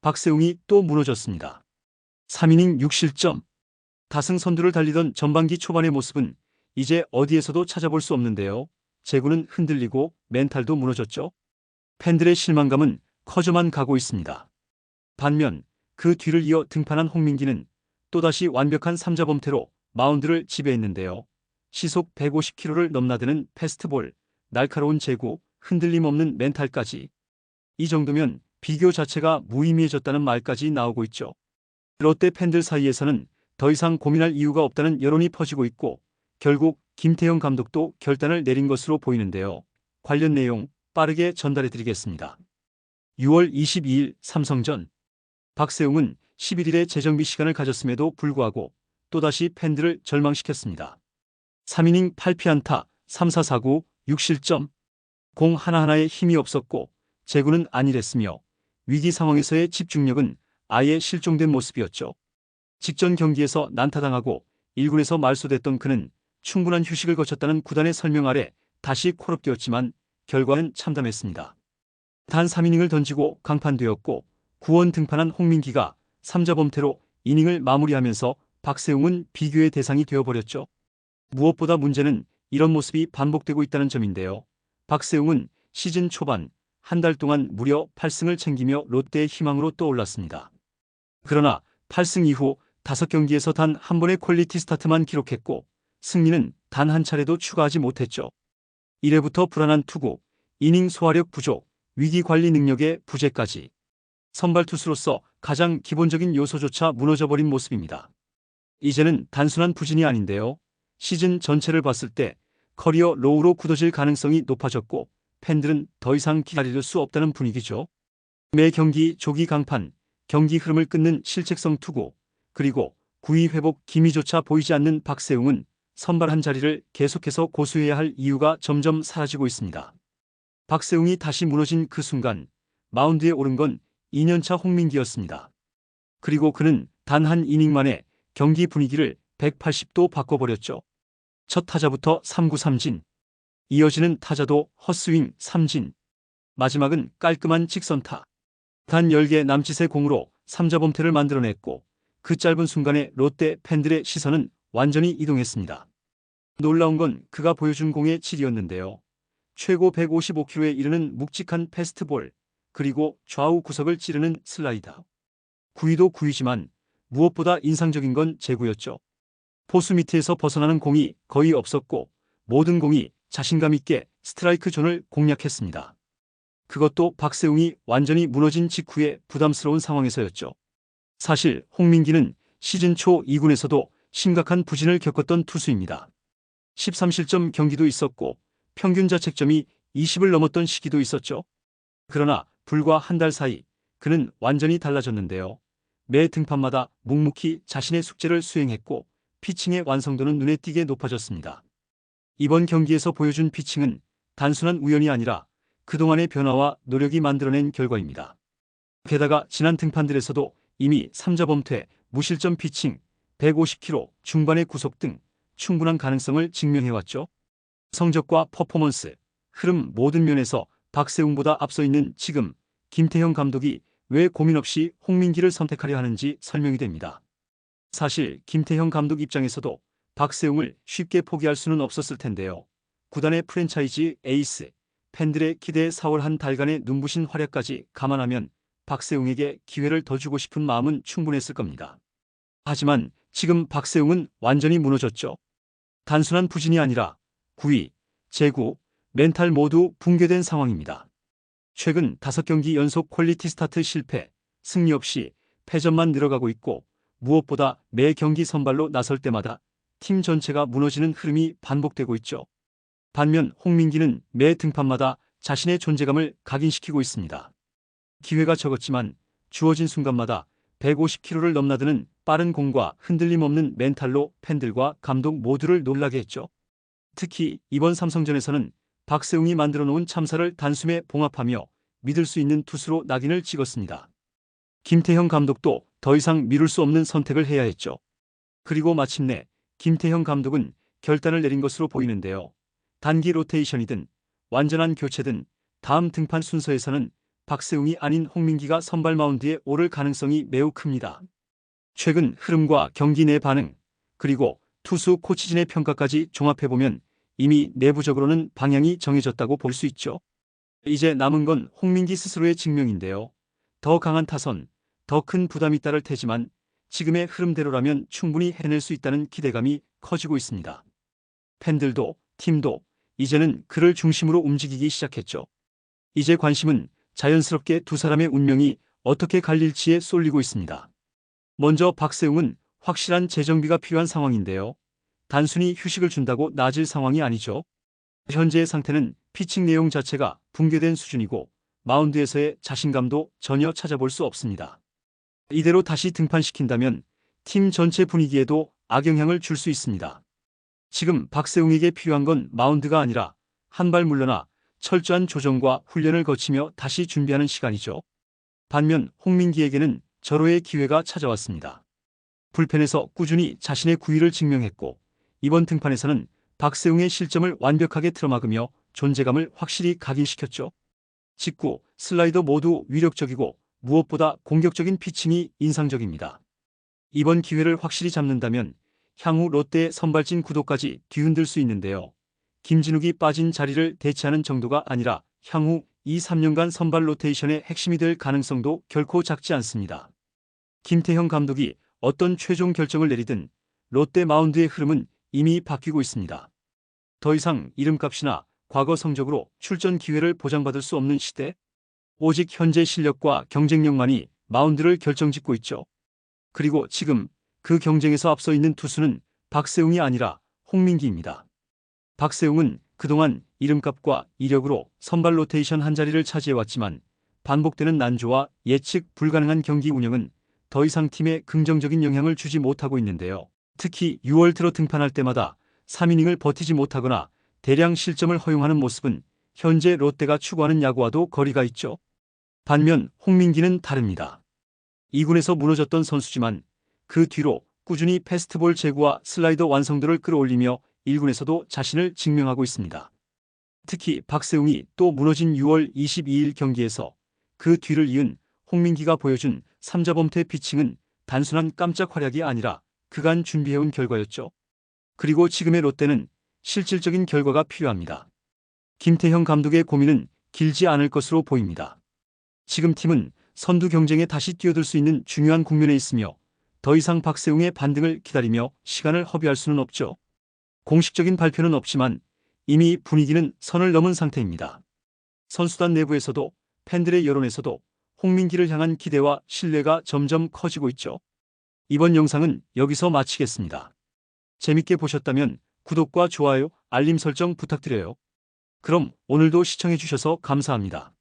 박세웅이 또 무너졌습니다. 3이닝 6실점. 다승 선두를 달리던 전반기 초반의 모습은 이제 어디에서도 찾아볼 수 없는데요. 제구는 흔들리고 멘탈도 무너졌죠. 팬들의 실망감은 커져만 가고 있습니다. 반면 그 뒤를 이어 등판한 홍민기는 또다시 완벽한 3자 범퇴로 마운드를 지배했는데요. 시속 150km를 넘나드는 패스트볼, 날카로운 제구, 흔들림 없는 멘탈까지. 이 정도면 비교 자체가 무의미해졌다는 말까지 나오고 있죠. 롯데 팬들 사이에서는 더 이상 고민할 이유가 없다는 여론이 퍼지고 있고 결국 김태형 감독도 결단을 내린 것으로 보이는데요. 관련 내용 빠르게 전달해드리겠습니다. 6월 22일 삼성전. 박세웅은 11일에 재정비 시간을 가졌음에도 불구하고 또다시 팬들을 절망시켰습니다. 3이닝 8피안타, 3사4구 6실점. 공 하나하나에 힘이 없었고 제구는 안일했으며 위기 상황에서의 집중력은 아예 실종된 모습이었죠. 직전 경기에서 난타당하고 1군에서 말소됐던 그는 충분한 휴식을 거쳤다는 구단의 설명 아래 다시 콜업 뛰었지만 결과는 참담했습니다. 단 3이닝을 던지고 강판되었고 구원 등판한 홍민기가 3자 범퇴로 이닝을 마무리하면서 박세웅은 비교의 대상이 되어버렸죠. 무엇보다 문제는 이런 모습이 반복되고 있다는 점인데요. 박세웅은 시즌 초반 한 달 동안 무려 8승을 챙기며 롯데의 희망으로 떠올랐습니다. 그러나 8승 이후 5경기에서 단 한 번의 퀄리티 스타트만 기록했고 승리는 단 한 차례도 추가하지 못했죠. 1회부터 불안한 투구, 이닝 소화력 부족, 위기 관리 능력의 부재까지 선발 투수로서 가장 기본적인 요소조차 무너져버린 모습입니다. 이제는 단순한 부진이 아닌데요. 시즌 전체를 봤을 때 커리어 로우로 굳어질 가능성이 높아졌고 팬들은 더 이상 기다릴 수 없다는 분위기죠. 매 경기 조기 강판, 경기 흐름을 끊는 실책성 투구, 그리고 구위 회복 기미조차 보이지 않는 박세웅은 선발 한 자리를 계속해서 고수해야 할 이유가 점점 사라지고 있습니다. 박세웅이 다시 무너진 그 순간 마운드에 오른 건 2년차 홍민기였습니다. 그리고 그는 단 한 이닝 만에 경기 분위기를 180도 바꿔버렸죠. 첫 타자부터 3구 삼진, 이어지는 타자도 헛스윙 삼진, 마지막은 깔끔한 직선타. 단 10개 남짓의 공으로 3자 범퇴를 만들어냈고 그 짧은 순간에 롯데 팬들의 시선은 완전히 이동했습니다. 놀라운 건 그가 보여준 공의 질이었는데요. 최고 155km에 이르는 묵직한 패스트볼, 그리고 좌우 구석을 찌르는 슬라이더. 구위도 구위지만 무엇보다 인상적인 건 제구였죠. 포수 밑에서 벗어나는 공이 거의 없었고 모든 공이 자신감 있게 스트라이크 존을 공략했습니다. 그것도 박세웅이 완전히 무너진 직후의 부담스러운 상황에서였죠. 사실 홍민기는 시즌 초 2군에서도 심각한 부진을 겪었던 투수입니다. 13실점 경기도 있었고 평균 자책점이 20을 넘었던 시기도 있었죠. 그러나 불과 한 달 사이 그는 완전히 달라졌는데요. 매 등판마다 묵묵히 자신의 숙제를 수행했고 피칭의 완성도는 눈에 띄게 높아졌습니다. 이번 경기에서 보여준 피칭은 단순한 우연이 아니라 그동안의 변화와 노력이 만들어낸 결과입니다. 게다가 지난 등판들에서도 이미 3자 범퇴, 무실점 피칭, 150km 중반의 구속 등 충분한 가능성을 증명해왔죠. 성적과 퍼포먼스, 흐름 모든 면에서 박세웅보다 앞서 있는 지금 김태형 감독이 왜 고민 없이 홍민기를 선택하려 하는지 설명이 됩니다. 사실 김태형 감독 입장에서도 박세웅을 쉽게 포기할 수는 없었을 텐데요. 구단의 프랜차이즈 에이스, 팬들의 기대에 4월 한 달간의 눈부신 활약까지 감안하면 박세웅에게 기회를 더 주고 싶은 마음은 충분했을 겁니다. 하지만 지금 박세웅은 완전히 무너졌죠. 단순한 부진이 아니라 구위, 제구, 멘탈 모두 붕괴된 상황입니다. 최근 5경기 연속 퀄리티 스타트 실패, 승리 없이 패전만 늘어가고 있고 무엇보다 매 경기 선발로 나설 때마다 팀 전체가 무너지는 흐름이 반복되고 있죠. 반면 홍민기는 매 등판마다 자신의 존재감을 각인시키고 있습니다. 기회가 적었지만 주어진 순간마다 150km를 넘나드는 빠른 공과 흔들림 없는 멘탈로 팬들과 감독 모두를 놀라게 했죠. 특히 이번 삼성전에서는 박세웅이 만들어 놓은 참사를 단숨에 봉합하며 믿을 수 있는 투수로 낙인을 찍었습니다. 김태형 감독도 더 이상 미룰 수 없는 선택을 해야 했죠. 그리고 마침내 김태형 감독은 결단을 내린 것으로 보이는데요. 단기 로테이션이든 완전한 교체든 다음 등판 순서에서는 박세웅이 아닌 홍민기가 선발 마운드에 오를 가능성이 매우 큽니다. 최근 흐름과 경기 내 반응, 그리고 투수 코치진의 평가까지 종합해보면 이미 내부적으로는 방향이 정해졌다고 볼 수 있죠. 이제 남은 건 홍민기 스스로의 증명인데요. 더 강한 타선, 더 큰 부담이 따를 테지만 지금의 흐름대로라면 충분히 해낼 수 있다는 기대감이 커지고 있습니다. 팬들도 팀도 이제는 그를 중심으로 움직이기 시작했죠. 이제 관심은 자연스럽게 두 사람의 운명이 어떻게 갈릴지에 쏠리고 있습니다. 먼저 박세웅은 확실한 재정비가 필요한 상황인데요. 단순히 휴식을 준다고 나아질 상황이 아니죠. 현재의 상태는 피칭 내용 자체가 붕괴된 수준이고 마운드에서의 자신감도 전혀 찾아볼 수 없습니다. 이대로 다시 등판시킨다면 팀 전체 분위기에도 악영향을 줄 수 있습니다. 지금 박세웅에게 필요한 건 마운드가 아니라 한 발 물러나 철저한 조정과 훈련을 거치며 다시 준비하는 시간이죠. 반면 홍민기에게는 절호의 기회가 찾아왔습니다. 불펜에서 꾸준히 자신의 구위를 증명했고 이번 등판에서는 박세웅의 실점을 완벽하게 틀어막으며 존재감을 확실히 각인시켰죠. 직구, 슬라이더 모두 위력적이고 무엇보다 공격적인 피칭이 인상적입니다. 이번 기회를 확실히 잡는다면 향후 롯데의 선발진 구도까지 뒤흔들 수 있는데요. 김진욱이 빠진 자리를 대체하는 정도가 아니라 향후 2, 3년간 선발 로테이션의 핵심이 될 가능성도 결코 작지 않습니다. 김태형 감독이 어떤 최종 결정을 내리든 롯데 마운드의 흐름은 이미 바뀌고 있습니다. 더 이상 이름값이나 과거 성적으로 출전 기회를 보장받을 수 없는 시대, 오직 현재 실력과 경쟁력만이 마운드를 결정짓고 있죠. 그리고 지금 그 경쟁에서 앞서 있는 투수는 박세웅이 아니라 홍민기입니다. 박세웅은 그동안 이름값과 이력으로 선발 로테이션 한 자리를 차지해왔지만 반복되는 난조와 예측 불가능한 경기 운영은 더 이상 팀에 긍정적인 영향을 주지 못하고 있는데요. 특히 6월 들어 등판할 때마다 3이닝을 버티지 못하거나 대량 실점을 허용하는 모습은 현재 롯데가 추구하는 야구와도 거리가 있죠. 반면 홍민기는 다릅니다. 2군에서 무너졌던 선수지만 그 뒤로 꾸준히 패스트볼 제구와 슬라이더 완성도를 끌어올리며 1군에서도 자신을 증명하고 있습니다. 특히 박세웅이 또 무너진 6월 22일 경기에서 그 뒤를 이은 홍민기가 보여준 3자범퇴 피칭은 단순한 깜짝 활약이 아니라 그간 준비해온 결과였죠. 그리고 지금의 롯데는 실질적인 결과가 필요합니다. 김태형 감독의 고민은 길지 않을 것으로 보입니다. 지금 팀은 선두 경쟁에 다시 뛰어들 수 있는 중요한 국면에 있으며 더 이상 박세웅의 반등을 기다리며 시간을 허비할 수는 없죠. 공식적인 발표는 없지만 이미 분위기는 선을 넘은 상태입니다. 선수단 내부에서도 팬들의 여론에서도 홍민기를 향한 기대와 신뢰가 점점 커지고 있죠. 이번 영상은 여기서 마치겠습니다. 재밌게 보셨다면 구독과 좋아요, 알림 설정 부탁드려요. 그럼 오늘도 시청해주셔서 감사합니다.